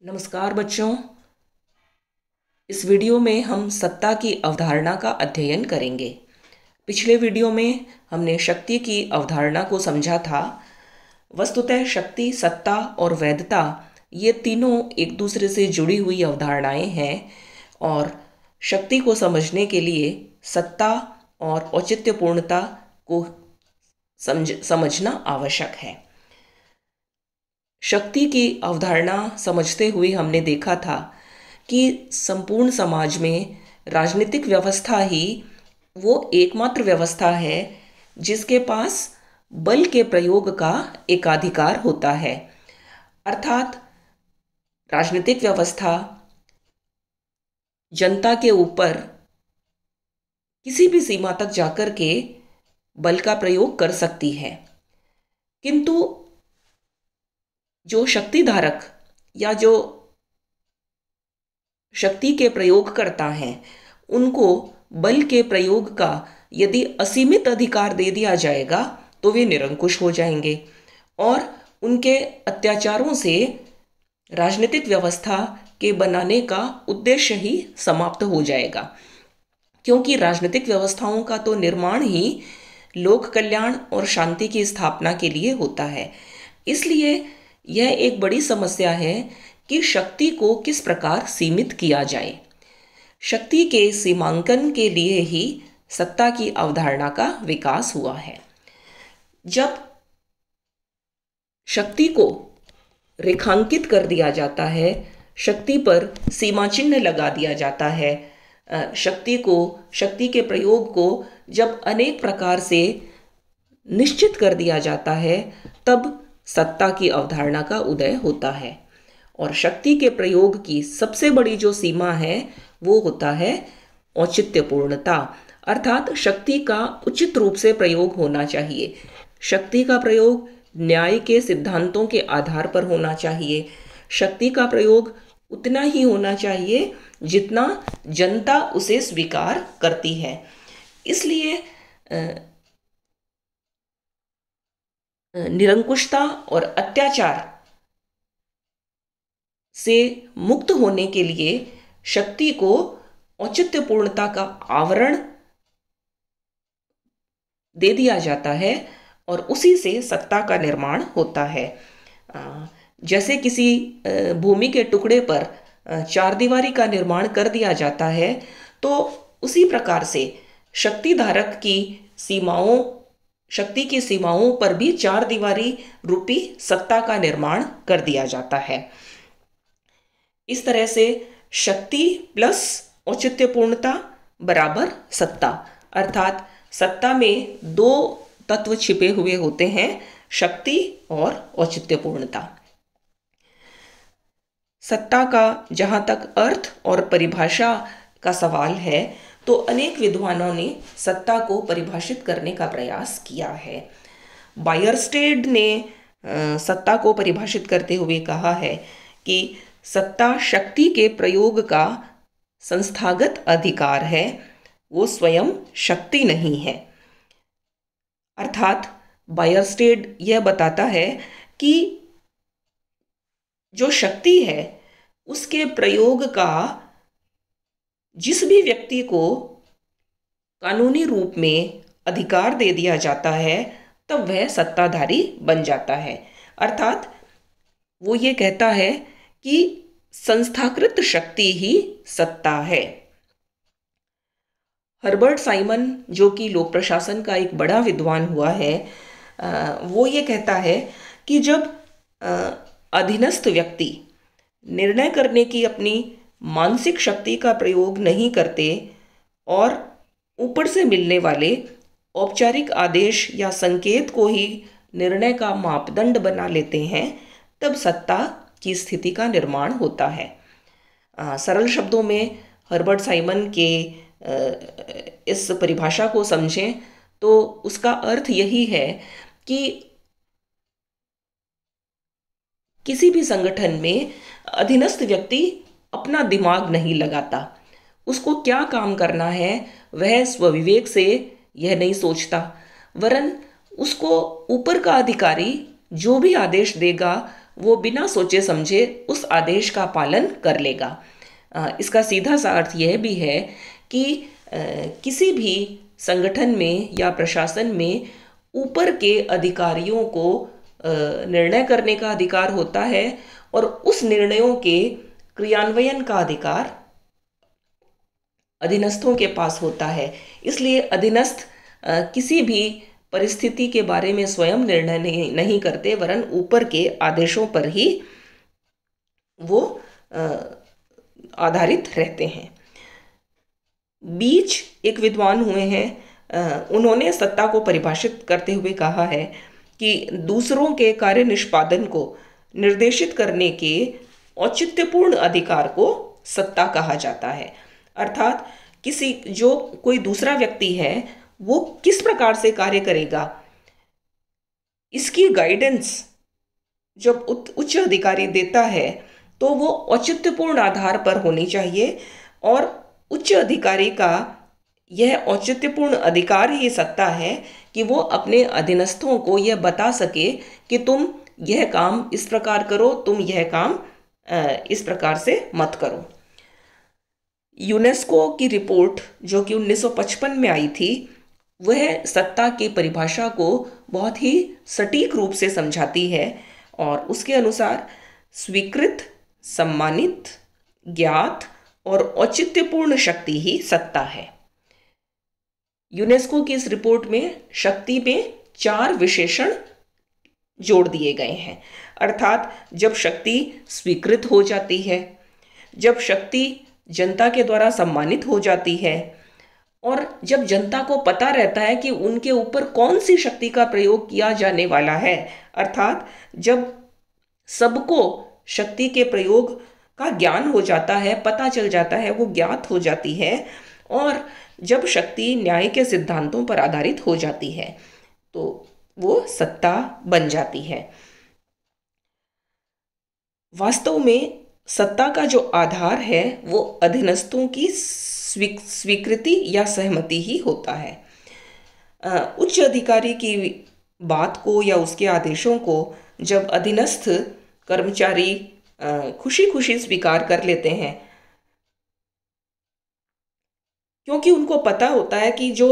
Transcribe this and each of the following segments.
नमस्कार बच्चों। इस वीडियो में हम सत्ता की अवधारणा का अध्ययन करेंगे। पिछले वीडियो में हमने शक्ति की अवधारणा को समझा था। वस्तुतः शक्ति, सत्ता और वैधता ये तीनों एक दूसरे से जुड़ी हुई अवधारणाएं हैं और शक्ति को समझने के लिए सत्ता और औचित्यपूर्णता को समझना आवश्यक है। शक्ति की अवधारणा समझते हुए हमने देखा था कि संपूर्ण समाज में राजनीतिक व्यवस्था ही वो एकमात्र व्यवस्था है जिसके पास बल के प्रयोग का एकाधिकार होता है। अर्थात राजनीतिक व्यवस्था जनता के ऊपर किसी भी सीमा तक जाकर के बल का प्रयोग कर सकती है, किंतु जो शक्तिधारक या जो शक्ति के प्रयोग करता है उनको बल के प्रयोग का यदि असीमित अधिकार दे दिया जाएगा तो वे निरंकुश हो जाएंगे और उनके अत्याचारों से राजनीतिक व्यवस्था के बनाने का उद्देश्य ही समाप्त हो जाएगा, क्योंकि राजनीतिक व्यवस्थाओं का तो निर्माण ही लोक कल्याण और शांति की स्थापना के लिए होता है। इसलिए यह एक बड़ी समस्या है कि शक्ति को किस प्रकार सीमित किया जाए। शक्ति के सीमांकन के लिए ही सत्ता की अवधारणा का विकास हुआ है। जब शक्ति को रेखांकित कर दिया जाता है, शक्ति पर सीमा चिन्ह लगा दिया जाता है, शक्ति के प्रयोग को जब अनेक प्रकार से निश्चित कर दिया जाता है, तब सत्ता की अवधारणा का उदय होता है। और शक्ति के प्रयोग की सबसे बड़ी जो सीमा है वो होता है औचित्यपूर्णता, अर्थात शक्ति का उचित रूप से प्रयोग होना चाहिए। शक्ति का प्रयोग न्याय के सिद्धांतों के आधार पर होना चाहिए। शक्ति का प्रयोग उतना ही होना चाहिए जितना जनता उसे स्वीकार करती है। इसलिए निरंकुशता और अत्याचार से मुक्त होने के लिए शक्ति को औचित्यपूर्णता का आवरण दे दिया जाता है और उसी से सत्ता का निर्माण होता है। जैसे किसी भूमि के टुकड़े पर चारदीवारी का निर्माण कर दिया जाता है, तो उसी प्रकार से शक्ति की सीमाओं पर भी चारदीवारी रूपी सत्ता का निर्माण कर दिया जाता है। इस तरह से शक्ति प्लस औचित्यपूर्णता बराबर सत्ता, अर्थात सत्ता में दो तत्व छिपे हुए होते हैं, शक्ति और औचित्यपूर्णता। सत्ता का जहाँ तक अर्थ और परिभाषा का सवाल है, तो अनेक विद्वानों ने सत्ता को परिभाषित करने का प्रयास किया है। बायरस्टेड ने सत्ता को परिभाषित करते हुए कहा है कि सत्ता शक्ति के प्रयोग का संस्थागत अधिकार है, वो स्वयं शक्ति नहीं है। अर्थात बायरस्टेड यह बताता है कि जो शक्ति है उसके प्रयोग का जिस भी व्यक्ति को कानूनी रूप में अधिकार दे दिया जाता है, तब वह सत्ताधारी बन जाता है। अर्थात वो ये कहता है कि संस्थाकृत शक्ति ही सत्ता है। हर्बर्ट साइमन, जो कि लोक प्रशासन का एक बड़ा विद्वान हुआ है, वो ये कहता है कि जब अधीनस्थ व्यक्ति निर्णय करने की अपनी मानसिक शक्ति का प्रयोग नहीं करते और ऊपर से मिलने वाले औपचारिक आदेश या संकेत को ही निर्णय का मापदंड बना लेते हैं, तब सत्ता की स्थिति का निर्माण होता है। सरल शब्दों में हर्बर्ट साइमन के इस परिभाषा को समझें तो उसका अर्थ यही है कि किसी भी संगठन में अधीनस्थ व्यक्ति अपना दिमाग नहीं लगाता। उसको क्या काम करना है वह स्वविवेक से यह नहीं सोचता, वरन उसको ऊपर का अधिकारी जो भी आदेश देगा वो बिना सोचे समझे उस आदेश का पालन कर लेगा। इसका सीधा सा अर्थ यह भी है कि किसी भी संगठन में या प्रशासन में ऊपर के अधिकारियों को निर्णय करने का अधिकार होता है और उस निर्णयों के क्रियान्वयन का अधिकार अधीनस्थों के पास होता है। इसलिए अधीनस्थ किसी भी परिस्थिति के बारे में स्वयं निर्णय नहीं करते, वरन ऊपर के आदेशों पर ही वो आधारित रहते हैं। बीच एक विद्वान हुए हैं, उन्होंने सत्ता को परिभाषित करते हुए कहा है कि दूसरों के कार्य निष्पादन को निर्देशित करने के औचित्यपूर्ण अधिकार को सत्ता कहा जाता है। अर्थात जो कोई दूसरा व्यक्ति है वो किस प्रकार से कार्य करेगा, इसकी गाइडेंस जब उच्च अधिकारी देता है तो वो औचित्यपूर्ण आधार पर होनी चाहिए, और उच्च अधिकारी का यह औचित्यपूर्ण अधिकार ही सत्ता है कि वो अपने अधीनस्थों को यह बता सके कि तुम यह काम इस प्रकार करो, तुम यह काम इस प्रकार से मत करो। यूनेस्को की रिपोर्ट जो कि 1955 में आई थी, वह सत्ता की परिभाषा को बहुत ही सटीक रूप से समझाती है, और उसके अनुसार स्वीकृत, सम्मानित, ज्ञात और औचित्यपूर्ण शक्ति ही सत्ता है। यूनेस्को की इस रिपोर्ट में शक्ति में 4 विशेषण जोड़ दिए गए हैं। अर्थात जब शक्ति स्वीकृत हो जाती है, जब शक्ति जनता के द्वारा सम्मानित हो जाती है, और जब जनता को पता रहता है कि उनके ऊपर कौन सी शक्ति का प्रयोग किया जाने वाला है, अर्थात जब सबको शक्ति के प्रयोग का ज्ञान हो जाता है, पता चल जाता है, वो ज्ञात हो जाती है, और जब शक्ति न्याय के सिद्धांतों पर आधारित हो जाती है, तो वो सत्ता बन जाती है। वास्तव में सत्ता का जो आधार है वो अधीनस्थों की स्वीकृति या सहमति ही होता है। उच्च अधिकारी की बात को या उसके आदेशों को जब अधीनस्थ कर्मचारी खुशी खुशी स्वीकार कर लेते हैं, क्योंकि उनको पता होता है कि जो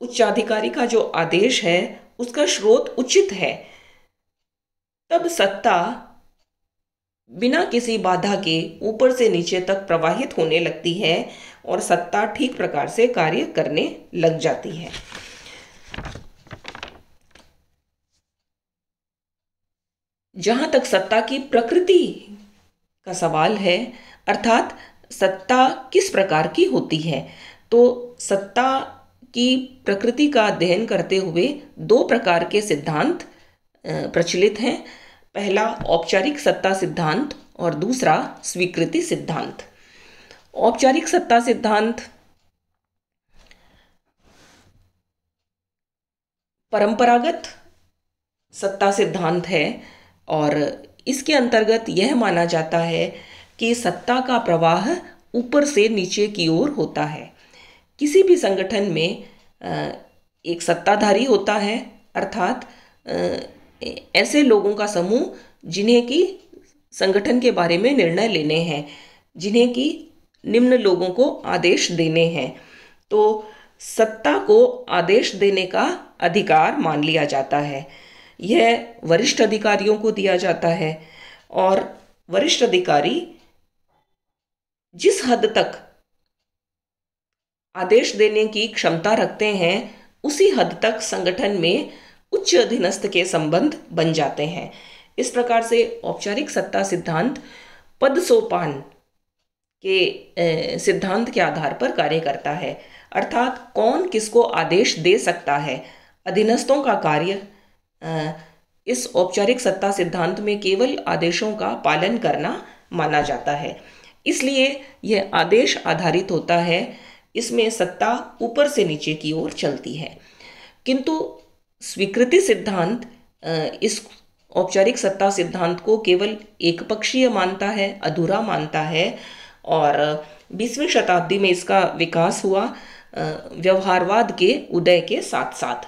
उच्चाधिकारी का जो आदेश है उसका स्रोत उचित है, तब सत्ता बिना किसी बाधा के ऊपर से नीचे तक प्रवाहित होने लगती है और सत्ता ठीक प्रकार से कार्य करने लग जाती है। जहां तक सत्ता की प्रकृति का सवाल है, अर्थात सत्ता किस प्रकार की होती है, तो सत्ता की प्रकृति का अध्ययन करते हुए 2 प्रकार के सिद्धांत प्रचलित हैं। पहला औपचारिक सत्ता सिद्धांत और दूसरा स्वीकृति सिद्धांत। औपचारिक सत्ता सिद्धांत परंपरागत सत्ता सिद्धांत है, और इसके अंतर्गत यह माना जाता है कि सत्ता का प्रवाह ऊपर से नीचे की ओर होता है। किसी भी संगठन में एक सत्ताधारी होता है, अर्थात ऐसे लोगों का समूह जिन्हें कि संगठन के बारे में निर्णय लेने हैं, जिन्हें कि निम्न लोगों को आदेश देने हैं। तो सत्ता को आदेश देने का अधिकार मान लिया जाता है। यह वरिष्ठ अधिकारियों को दिया जाता है, और वरिष्ठ अधिकारी जिस हद तक आदेश देने की क्षमता रखते हैं, उसी हद तक संगठन में उच्च अधीनस्थ के संबंध बन जाते हैं। इस प्रकार से औपचारिक सत्ता सिद्धांत पद सोपान के सिद्धांत के आधार पर कार्य करता है, अर्थात कौन किसको आदेश दे सकता है। अधीनस्थों का कार्य इस औपचारिक सत्ता सिद्धांत में केवल आदेशों का पालन करना माना जाता है, इसलिए यह आदेश आधारित होता है। इसमें सत्ता ऊपर से नीचे की ओर चलती है। किंतु स्वीकृति सिद्धांत इस औपचारिक सत्ता सिद्धांत को केवल एकपक्षीय मानता है, अधूरा मानता है, और 20वीं शताब्दी में इसका विकास हुआ व्यवहारवाद के उदय के साथ साथ।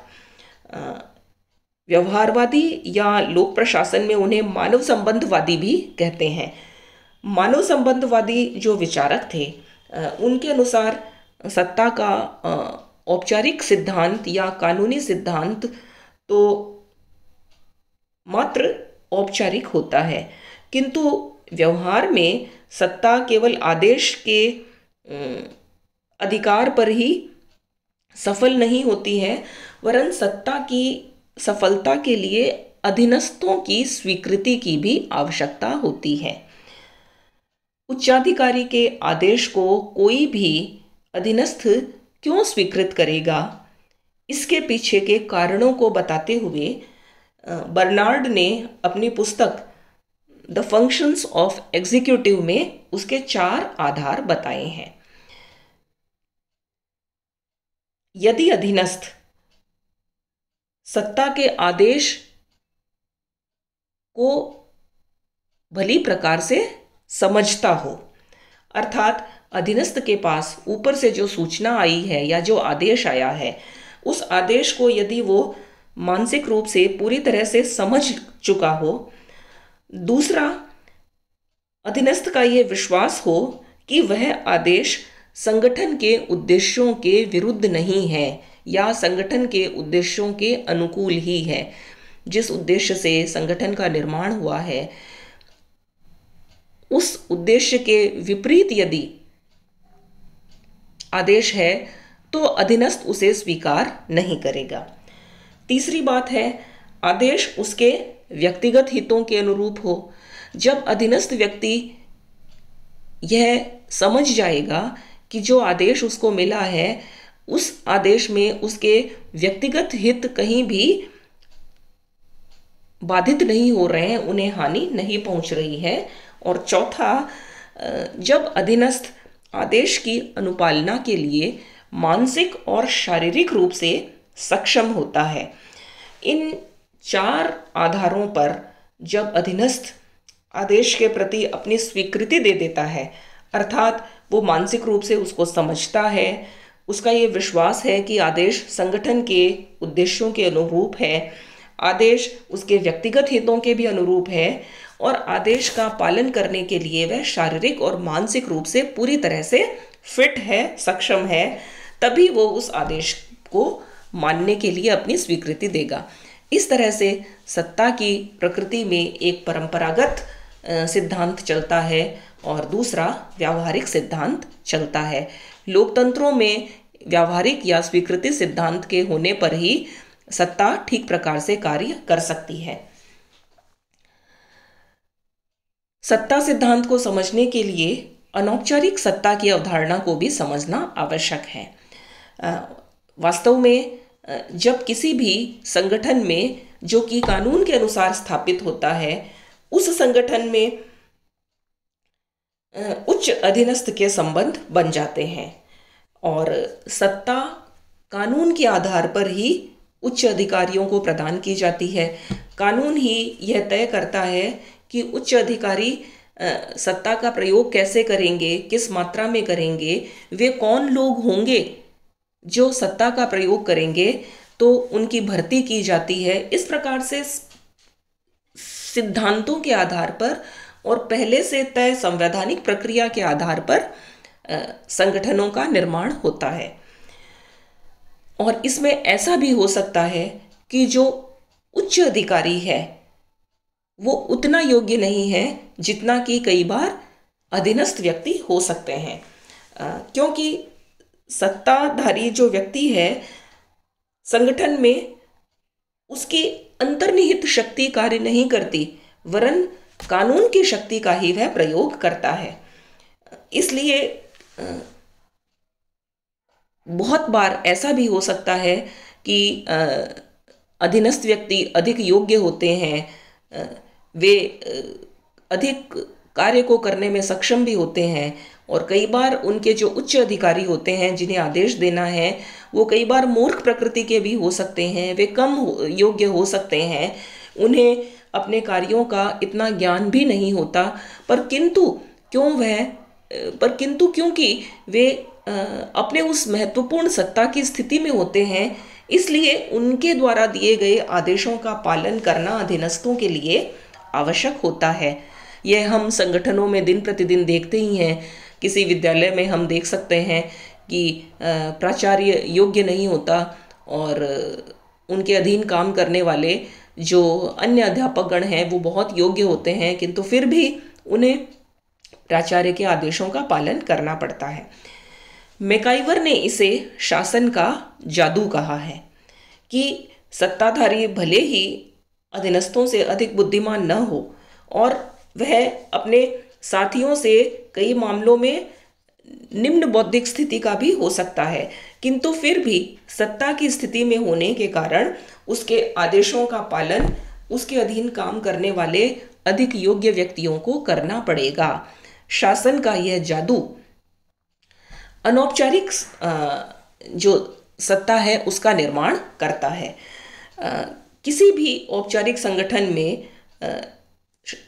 व्यवहारवादी या लोक प्रशासन में उन्हें मानव संबंधवादी भी कहते हैं। मानव संबंधवादी जो विचारक थे, उनके अनुसार सत्ता का औपचारिक सिद्धांत या कानूनी सिद्धांत तो मात्र औपचारिक होता है, किंतु व्यवहार में सत्ता केवल आदेश के अधिकार पर ही सफल नहीं होती है, वरन सत्ता की सफलता के लिए अधीनस्थों की स्वीकृति की भी आवश्यकता होती है। उच्चाधिकारी के आदेश को कोई भी अधीनस्थ क्यों स्वीकृत करेगा, इसके पीछे के कारणों को बताते हुए बर्नार्ड ने अपनी पुस्तक द फंक्शंस ऑफ एग्जीक्यूटिव में उसके 4 आधार बताए हैं। यदि अधीनस्थ सत्ता के आदेश को भली प्रकार से समझता हो, अर्थात अधीनस्थ के पास ऊपर से जो सूचना आई है या जो आदेश आया है, उस आदेश को यदि वो मानसिक रूप से पूरी तरह से समझ चुका हो। दूसरा, अधीनस्थ का ये विश्वास हो कि वह आदेश संगठन के उद्देश्यों के विरुद्ध नहीं है या संगठन के उद्देश्यों के अनुकूल ही है। जिस उद्देश्य से संगठन का निर्माण हुआ है, उस उद्देश्य के विपरीत यदि आदेश है तो अधीनस्थ उसे स्वीकार नहीं करेगा। तीसरी बात है, आदेश उसके व्यक्तिगत हितों के अनुरूप हो। जब अधीनस्थ व्यक्ति यह समझ जाएगा कि जो आदेश उसको मिला है, उस आदेश में उसके व्यक्तिगत हित कहीं भी बाधित नहीं हो रहे हैं, उन्हें हानि नहीं पहुंच रही है। और चौथा, जब अधीनस्थ आदेश की अनुपालना के लिए मानसिक और शारीरिक रूप से सक्षम होता है। इन 4 आधारों पर जब अधीनस्थ आदेश के प्रति अपनी स्वीकृति दे देता है, अर्थात वो मानसिक रूप से उसको समझता है, उसका ये विश्वास है कि आदेश संगठन के उद्देश्यों के अनुरूप है, आदेश उसके व्यक्तिगत हितों के भी अनुरूप है और आदेश का पालन करने के लिए वह शारीरिक और मानसिक रूप से पूरी तरह से फिट है, सक्षम है, तभी वो उस आदेश को मानने के लिए अपनी स्वीकृति देगा। इस तरह से सत्ता की प्रकृति में एक परंपरागत सिद्धांत चलता है और दूसरा व्यावहारिक सिद्धांत चलता है। लोकतंत्रों में व्यावहारिक या स्वीकृति सिद्धांत के होने पर ही सत्ता ठीक प्रकार से कार्य कर सकती है। सत्ता सिद्धांत को समझने के लिए अनौपचारिक सत्ता की अवधारणा को भी समझना आवश्यक है। वास्तव में जब किसी भी संगठन में जो कि कानून के अनुसार स्थापित होता है, उस संगठन में उच्च अधीनस्थ के संबंध बन जाते हैं और सत्ता कानून के आधार पर ही उच्च अधिकारियों को प्रदान की जाती है। कानून ही यह तय करता है कि उच्च अधिकारी सत्ता का प्रयोग कैसे करेंगे, किस मात्रा में करेंगे, वे कौन लोग होंगे जो सत्ता का प्रयोग करेंगे, तो उनकी भर्ती की जाती है। इस प्रकार से सिद्धांतों के आधार पर और पहले से तय संवैधानिक प्रक्रिया के आधार पर संगठनों का निर्माण होता है। और इसमें ऐसा भी हो सकता है कि जो उच्च अधिकारी है वो उतना योग्य नहीं है जितना कि कई बार अधीनस्थ व्यक्ति हो सकते हैं, क्योंकि सत्ताधारी जो व्यक्ति है संगठन में उसकी अंतर्निहित शक्ति कार्य नहीं करती, वरन कानून की शक्ति का ही वह प्रयोग करता है। इसलिए बहुत बार ऐसा भी हो सकता है कि अधीनस्थ व्यक्ति अधिक योग्य होते हैं, वे अधिक कार्य को करने में सक्षम भी होते हैं और कई बार उनके जो उच्च अधिकारी होते हैं जिन्हें आदेश देना है वो कई बार मूर्ख प्रकृति के भी हो सकते हैं, वे कम योग्य हो सकते हैं, उन्हें अपने कार्यों का इतना ज्ञान भी नहीं होता, पर किंतु क्योंकि वे अपने उस महत्वपूर्ण सत्ता की स्थिति में होते हैं, इसलिए उनके द्वारा दिए गए आदेशों का पालन करना अधीनस्थों के लिए आवश्यक होता है। यह हम संगठनों में दिन प्रतिदिन देखते ही हैं। किसी विद्यालय में हम देख सकते हैं कि प्राचार्य योग्य नहीं होता और उनके अधीन काम करने वाले जो अन्य अध्यापकगण हैं वो बहुत योग्य होते हैं, किंतु फिर भी उन्हें प्राचार्य के आदेशों का पालन करना पड़ता है। मैकाइवर ने इसे शासन का जादू कहा है कि सत्ताधारी भले ही अधीनस्थों से अधिक बुद्धिमान न हो और वह अपने साथियों से कई मामलों में निम्न बौद्धिक स्थिति का भी हो सकता है, किंतु फिर भी सत्ता की स्थिति में होने के कारण उसके आदेशों का पालन उसके अधीन काम करने वाले अधिक योग्य व्यक्तियों को करना पड़ेगा। शासन का यह जादू अनौपचारिक जो सत्ता है उसका निर्माण करता है। किसी भी औपचारिक संगठन में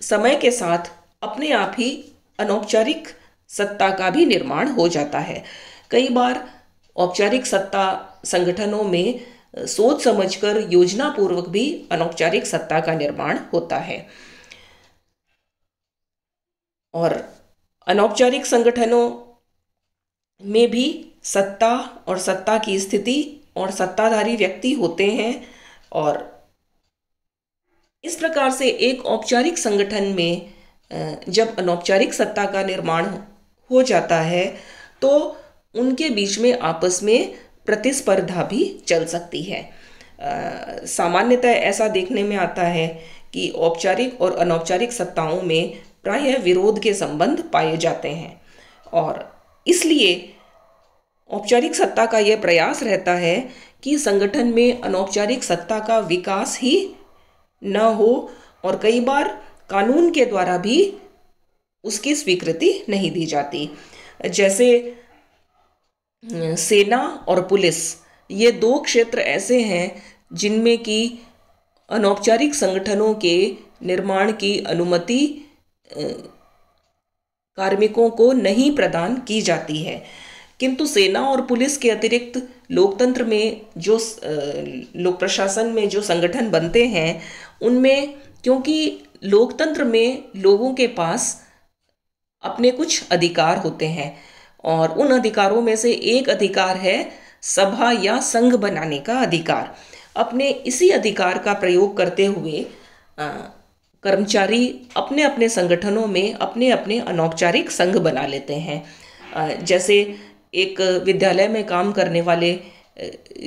समय के साथ अपने आप ही अनौपचारिक सत्ता का भी निर्माण हो जाता है। कई बार औपचारिक सत्ता संगठनों में सोच समझकर योजना पूर्वक भी अनौपचारिक सत्ता का निर्माण होता है और अनौपचारिक संगठनों में भी सत्ता और सत्ता की स्थिति और सत्ताधारी व्यक्ति होते हैं और इस प्रकार से एक औपचारिक संगठन में जब अनौपचारिक सत्ता का निर्माण हो जाता है तो उनके बीच में आपस में प्रतिस्पर्धा भी चल सकती है। सामान्यतः ऐसा देखने में आता है कि औपचारिक और अनौपचारिक सत्ताओं में प्रायः विरोध के संबंध पाए जाते हैं और इसलिए औपचारिक सत्ता का यह प्रयास रहता है कि संगठन में अनौपचारिक सत्ता का विकास ही न हो और कई बार कानून के द्वारा भी उसकी स्वीकृति नहीं दी जाती। जैसे सेना और पुलिस, ये दो क्षेत्र ऐसे हैं जिनमें कि अनौपचारिक संगठनों के निर्माण की अनुमति कार्मिकों को नहीं प्रदान की जाती है, किंतु सेना और पुलिस के अतिरिक्त लोकतंत्र में जो लोक प्रशासन में जो संगठन बनते हैं उनमें, क्योंकि लोकतंत्र में लोगों के पास अपने कुछ अधिकार होते हैं और उन अधिकारों में से एक अधिकार है सभा या संघ बनाने का अधिकार। अपने इसी अधिकार का प्रयोग करते हुए कर्मचारी अपने अपने संगठनों में अपने अपने अनौपचारिक संघ बना लेते हैं। जैसे एक विद्यालय में काम करने वाले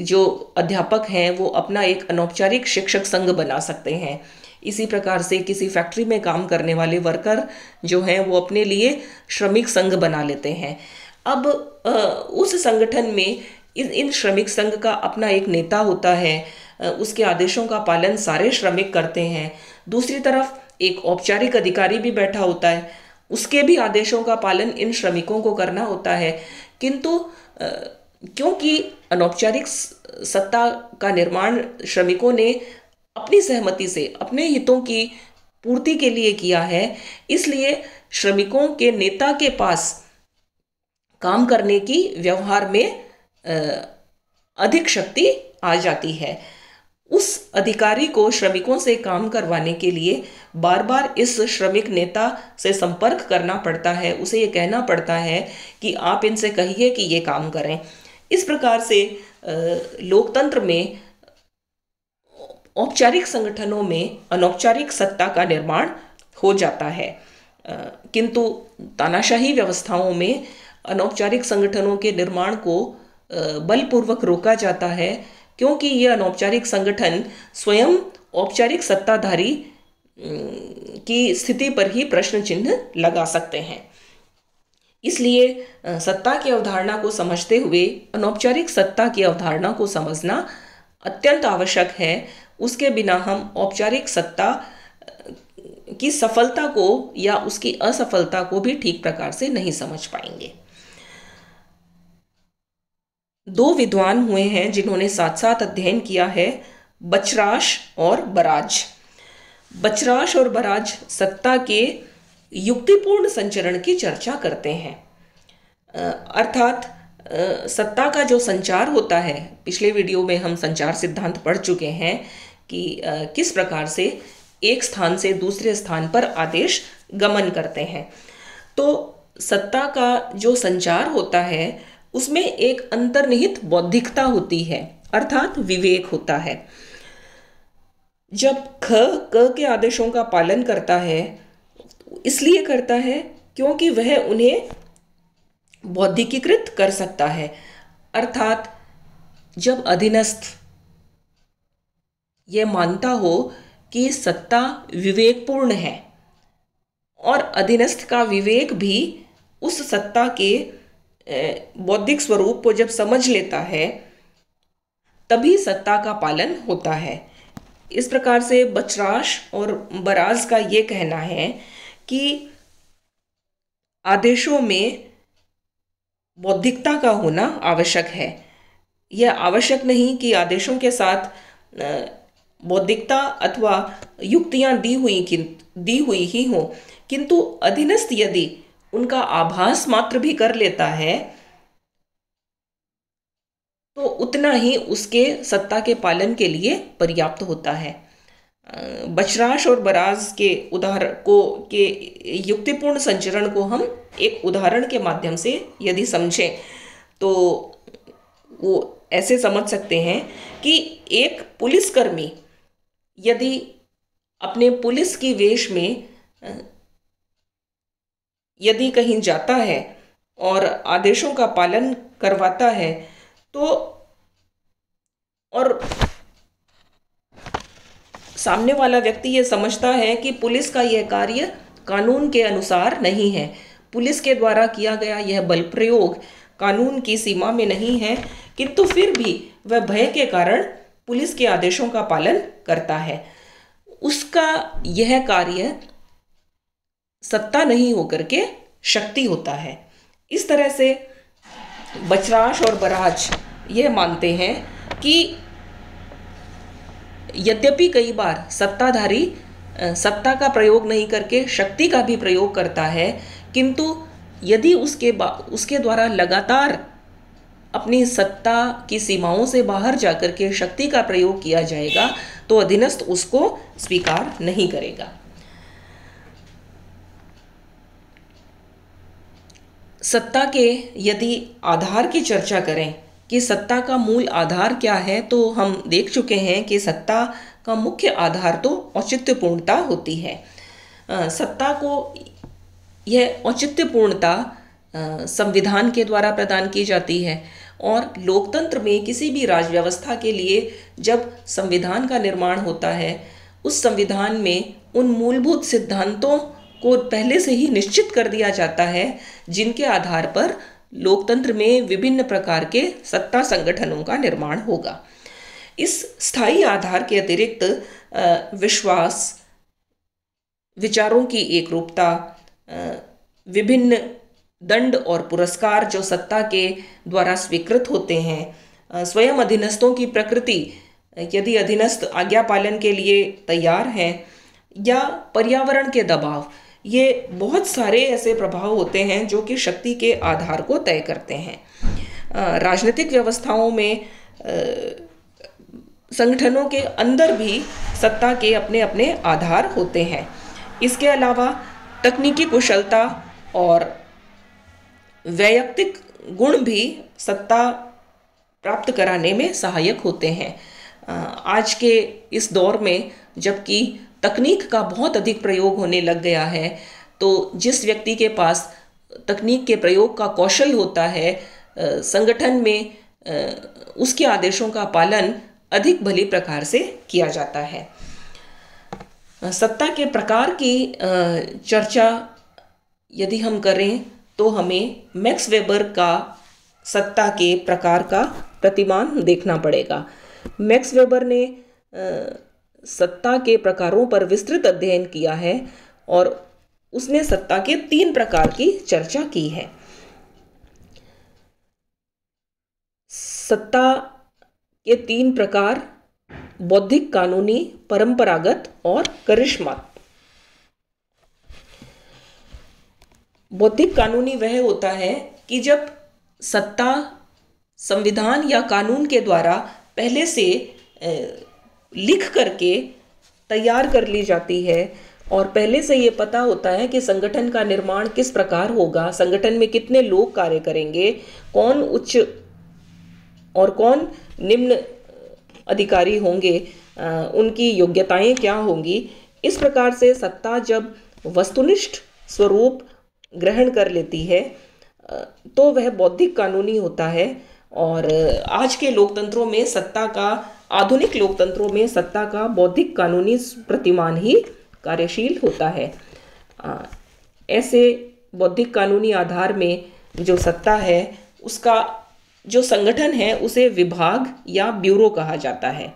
जो अध्यापक हैं वो अपना एक अनौपचारिक शिक्षक संघ बना सकते हैं। इसी प्रकार से किसी फैक्ट्री में काम करने वाले वर्कर जो हैं वो अपने लिए श्रमिक संघ बना लेते हैं। अब उस संगठन में इन श्रमिक संघ का अपना एक नेता होता है, उसके आदेशों का पालन सारे श्रमिक करते हैं। दूसरी तरफ एक औपचारिक अधिकारी भी बैठा होता है, उसके भी आदेशों का पालन इन श्रमिकों को करना होता है, किंतु क्योंकि अनौपचारिक सत्ता का निर्माण श्रमिकों ने अपनी सहमति से अपने हितों की पूर्ति के लिए किया है, इसलिए श्रमिकों के नेता के पास काम करने की व्यवहार में अधिक शक्ति आ जाती है। उस अधिकारी को श्रमिकों से काम करवाने के लिए बार बार इस श्रमिक नेता से संपर्क करना पड़ता है, उसे ये कहना पड़ता है कि आप इनसे कहिए कि ये काम करें। इस प्रकार से लोकतंत्र में औपचारिक संगठनों में अनौपचारिक सत्ता का निर्माण हो जाता है, किंतु तानाशाही व्यवस्थाओं में अनौपचारिक संगठनों के निर्माण को बलपूर्वक रोका जाता है, क्योंकि ये अनौपचारिक संगठन स्वयं औपचारिक सत्ताधारी की स्थिति पर ही प्रश्न चिन्ह लगा सकते हैं। इसलिए सत्ता की अवधारणा को समझते हुए अनौपचारिक सत्ता की अवधारणा को समझना अत्यंत आवश्यक है। उसके बिना हम औपचारिक सत्ता की सफलता को या उसकी असफलता को भी ठीक प्रकार से नहीं समझ पाएंगे। दो विद्वान हुए हैं जिन्होंने साथ साथ अध्ययन किया है, बचराश और बराज। बचराश और बराज सत्ता के युक्तिपूर्ण संचरण की चर्चा करते हैं, अर्थात सत्ता का जो संचार होता है, पिछले वीडियो में हम संचार सिद्धांत पढ़ चुके हैं कि किस प्रकार से एक स्थान से दूसरे स्थान पर आदेश गमन करते हैं। तो सत्ता का जो संचार होता है उसमें एक अंतर्निहित बौद्धिकता होती है, अर्थात विवेक होता है। जब ख क के आदेशों का पालन करता है, इसलिए करता है क्योंकि वह उन्हें बौद्धिकीकृत कर सकता है। अर्थात जब अधीनस्थ यह मानता हो कि सत्ता विवेकपूर्ण है और अधीनस्थ का विवेक भी उस सत्ता के बौद्धिक स्वरूप को जब समझ लेता है, तभी सत्ता का पालन होता है। इस प्रकार से बचराश और बराज का ये कहना है कि आदेशों में बौद्धिकता का होना आवश्यक है। यह आवश्यक नहीं कि आदेशों के साथ बौद्धिकता अथवा युक्तियां दी हुई ही हो, किंतु अधीनस्थ यदि उनका आभास मात्र भी कर लेता है तो उतना ही उसके सत्ता के पालन के लिए पर्याप्त होता है। बचराश और बराज के उदाहरण को के युक्तिपूर्ण संचरण को हम एक उदाहरण के माध्यम से यदि समझें तो वो ऐसे समझ सकते हैं कि एक पुलिसकर्मी यदि अपने पुलिस की वेश में यदि कहीं जाता है और आदेशों का पालन करवाता है तो और सामने वाला व्यक्ति ये समझता है कि पुलिस का यह कार्य कानून के अनुसार नहीं है, पुलिस के द्वारा किया गया यह बल प्रयोग कानून की सीमा में नहीं है, किंतु फिर भी वह भय के कारण पुलिस के आदेशों का पालन करता है, उसका यह कार्य सत्ता नहीं होकर के शक्ति होता है। इस तरह से बचराश और बराज यह मानते हैं कि यद्यपि कई बार सत्ताधारी सत्ता का प्रयोग नहीं करके शक्ति का भी प्रयोग करता है, किंतु यदि उसके द्वारा लगातार अपनी सत्ता की सीमाओं से बाहर जाकर के शक्ति का प्रयोग किया जाएगा तो अधीनस्थ उसको स्वीकार नहीं करेगा। सत्ता के यदि आधार की चर्चा करें कि सत्ता का मूल आधार क्या है, तो हम देख चुके हैं कि सत्ता का मुख्य आधार तो औचित्यपूर्णता होती है। सत्ता को यह औचित्यपूर्णता संविधान के द्वारा प्रदान की जाती है और लोकतंत्र में किसी भी राज व्यवस्था के लिए जब संविधान का निर्माण होता है, उस संविधान में उन मूलभूत सिद्धांतों को पहले से ही निश्चित कर दिया जाता है जिनके आधार पर लोकतंत्र में विभिन्न प्रकार के सत्ता संगठनों का निर्माण होगा। इस स्थायी आधार के अतिरिक्त विश्वास, विचारों की एकरूपता, विभिन्न दंड और पुरस्कार जो सत्ता के द्वारा स्वीकृत होते हैं, स्वयं अधीनस्थों की प्रकृति यदि अधीनस्थ आज्ञा पालन के लिए तैयार हैं, या पर्यावरण के दबाव, ये बहुत सारे ऐसे प्रभाव होते हैं जो कि शक्ति के आधार को तय करते हैं। राजनीतिक व्यवस्थाओं में संगठनों के अंदर भी सत्ता के अपने अपने आधार होते हैं। इसके अलावा तकनीकी कुशलता और वैयक्तिक गुण भी सत्ता प्राप्त कराने में सहायक होते हैं। आज के इस दौर में जबकि तकनीक का बहुत अधिक प्रयोग होने लग गया है, तो जिस व्यक्ति के पास तकनीक के प्रयोग का कौशल होता है, संगठन में उसके आदेशों का पालन अधिक भली प्रकार से किया जाता है। सत्ता के प्रकार की चर्चा यदि हम करें तो हमें मैक्स वेबर का सत्ता के प्रकार का प्रतिमान देखना पड़ेगा। मैक्स वेबर ने सत्ता के प्रकारों पर विस्तृत अध्ययन किया है और उसने सत्ता के 3 प्रकार की चर्चा की है। सत्ता के 3 प्रकार बौद्धिक, कानूनी, परंपरागत और करिश्मात्मक। बौद्धिक कानूनी वह होता है कि जब सत्ता संविधान या कानून के द्वारा पहले से लिख करके तैयार कर ली जाती है और पहले से ये पता होता है कि संगठन का निर्माण किस प्रकार होगा, संगठन में कितने लोग कार्य करेंगे, कौन उच्च और कौन निम्न अधिकारी होंगे, उनकी योग्यताएं क्या होंगी। इस प्रकार से सत्ता जब वस्तुनिष्ठ स्वरूप ग्रहण कर लेती है तो वह बौद्धिक कानूनी होता है। और आज के लोकतंत्रों में सत्ता का, आधुनिक लोकतंत्रों में सत्ता का बौद्धिक कानूनी प्रतिमान ही कार्यशील होता है। ऐसे बौद्धिक कानूनी आधार में जो सत्ता है उसका जो संगठन है उसे विभाग या ब्यूरो कहा जाता है।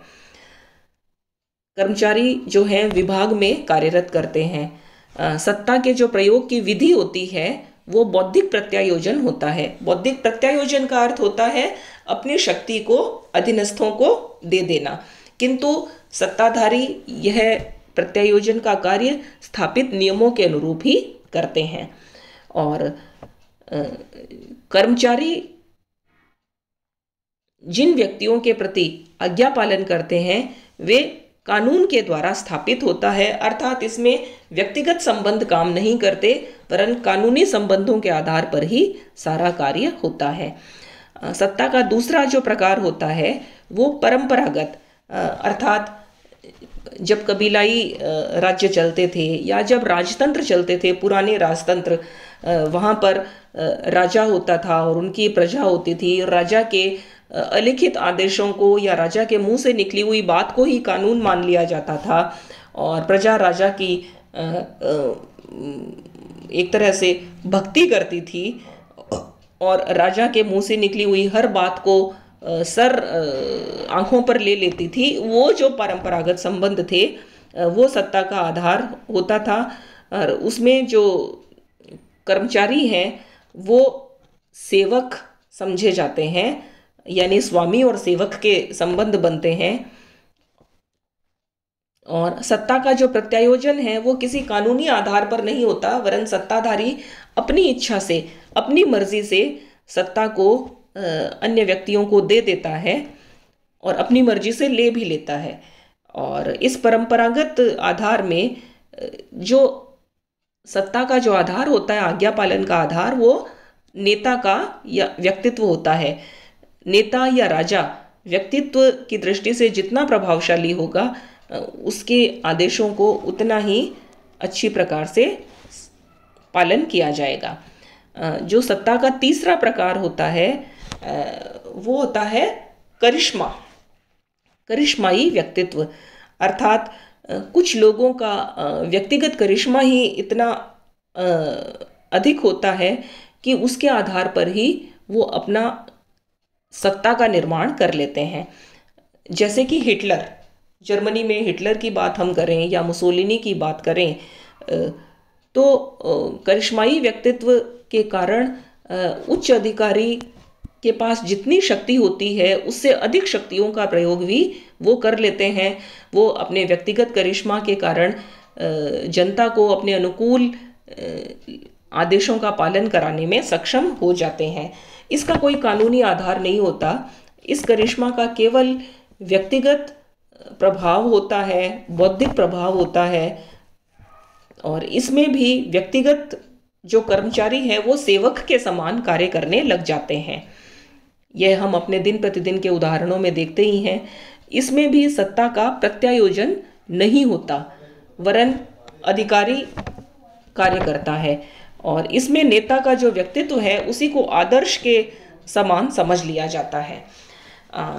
कर्मचारी जो हैं विभाग में कार्यरत करते हैं। सत्ता के जो प्रयोग की विधि होती है वो बौद्धिक प्रत्यायोजन होता है। बौद्धिक प्रत्यायोजन का अर्थ होता है अपनी शक्ति को अधीनस्थों को दे देना, किंतु सत्ताधारी यह प्रत्यायोजन का कार्य स्थापित नियमों के अनुरूप ही करते हैं। और कर्मचारी जिन व्यक्तियों के प्रति आज्ञा पालन करते हैं वे कानून के द्वारा स्थापित होता है, अर्थात इसमें व्यक्तिगत संबंध काम नहीं करते वरन कानूनी संबंधों के आधार पर ही सारा कार्य होता है। सत्ता का दूसरा जो प्रकार होता है वो परंपरागत, अर्थात जब कबीलाई राज्य चलते थे या जब राजतंत्र चलते थे, पुराने राजतंत्र, वहाँ पर राजा होता था और उनकी प्रजा होती थी। राजा के अलिखित आदेशों को या राजा के मुंह से निकली हुई बात को ही कानून मान लिया जाता था और प्रजा राजा की एक तरह से भक्ति करती थी और राजा के मुंह से निकली हुई हर बात को सर आंखों पर ले लेती थी। वो जो परंपरागत संबंध थे वो सत्ता का आधार होता था और उसमें जो कर्मचारी हैं वो सेवक समझे जाते हैं, यानी स्वामी और सेवक के संबंध बनते हैं। और सत्ता का जो प्रत्यायोजन है वो किसी कानूनी आधार पर नहीं होता वरन सत्ताधारी अपनी इच्छा से, अपनी मर्जी से सत्ता को अन्य व्यक्तियों को दे देता है और अपनी मर्जी से ले भी लेता है। और इस परंपरागत आधार में जो सत्ता का जो आधार होता है, आज्ञा पालन का आधार, वो नेता का या व्यक्तित्व होता है। नेता या राजा व्यक्तित्व की दृष्टि से जितना प्रभावशाली होगा उसके आदेशों को उतना ही अच्छी प्रकार से पालन किया जाएगा। जो सत्ता का तीसरा प्रकार होता है वो होता है करिश्मा, करिश्माई व्यक्तित्व, अर्थात कुछ लोगों का व्यक्तिगत करिश्मा ही इतना अधिक होता है कि उसके आधार पर ही वो अपना सत्ता का निर्माण कर लेते हैं। जैसे कि हिटलर, जर्मनी में हिटलर की बात हम करें या मुसोलिनी की बात करें तो करिश्माई व्यक्तित्व के कारण उच्च अधिकारी के पास जितनी शक्ति होती है उससे अधिक शक्तियों का प्रयोग भी वो कर लेते हैं। वो अपने व्यक्तिगत करिश्मा के कारण जनता को अपने अनुकूल आदेशों का पालन कराने में सक्षम हो जाते हैं। इसका कोई कानूनी आधार नहीं होता। इस करिश्मा का केवल व्यक्तिगत प्रभाव होता है, बौद्धिक प्रभाव होता है और इसमें भी व्यक्तिगत जो कर्मचारी है वो सेवक के समान कार्य करने लग जाते हैं। यह हम अपने दिन प्रतिदिन के उदाहरणों में देखते ही हैं। इसमें भी सत्ता का प्रत्यायोजन नहीं होता वरन अधिकारी कार्य करता है और इसमें नेता का जो व्यक्तित्व है उसी को आदर्श के समान समझ लिया जाता है।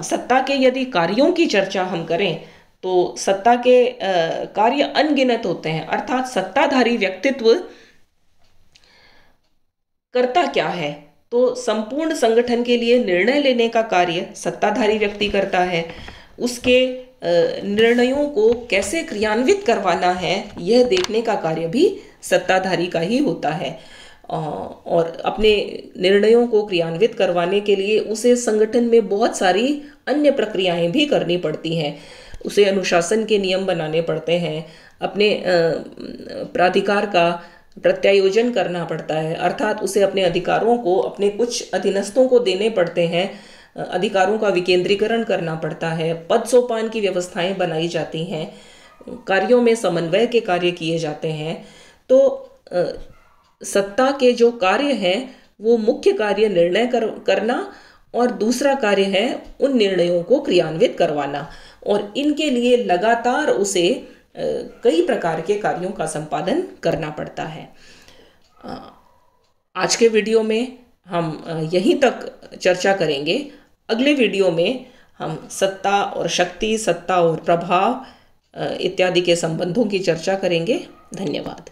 सत्ता के यदि कार्यों की चर्चा हम करें तो सत्ता के कार्य अनगिनत होते हैं, अर्थात सत्ताधारी व्यक्तित्व करता क्या है तो संपूर्ण संगठन के लिए निर्णय लेने का कार्य सत्ताधारी व्यक्ति करता है। उसके निर्णयों को कैसे क्रियान्वित करवाना है यह देखने का कार्य भी सत्ताधारी का ही होता है और अपने निर्णयों को क्रियान्वित करवाने के लिए उसे संगठन में बहुत सारी अन्य प्रक्रियाएं भी करनी पड़ती हैं। उसे अनुशासन के नियम बनाने पड़ते हैं, अपने प्राधिकार का प्रत्यायोजन करना पड़ता है, अर्थात उसे अपने अधिकारों को अपने कुछ अधीनस्थों को देने पड़ते हैं अधिकारों का विकेंद्रीकरण करना पड़ता है, पद सोपान की व्यवस्थाएं बनाई जाती हैं, कार्यों में समन्वय के कार्य किए जाते हैं। तो सत्ता के जो कार्य हैं वो मुख्य कार्य निर्णय करना और दूसरा कार्य है उन निर्णयों को क्रियान्वित करवाना, और इनके लिए लगातार उसे कई प्रकार के कार्यों का संपादन करना पड़ता है। आज के वीडियो में हम यहीं तक चर्चा करेंगे। अगले वीडियो में हम सत्ता और शक्ति, सत्ता और प्रभाव इत्यादि के संबंधों की चर्चा करेंगे। धन्यवाद।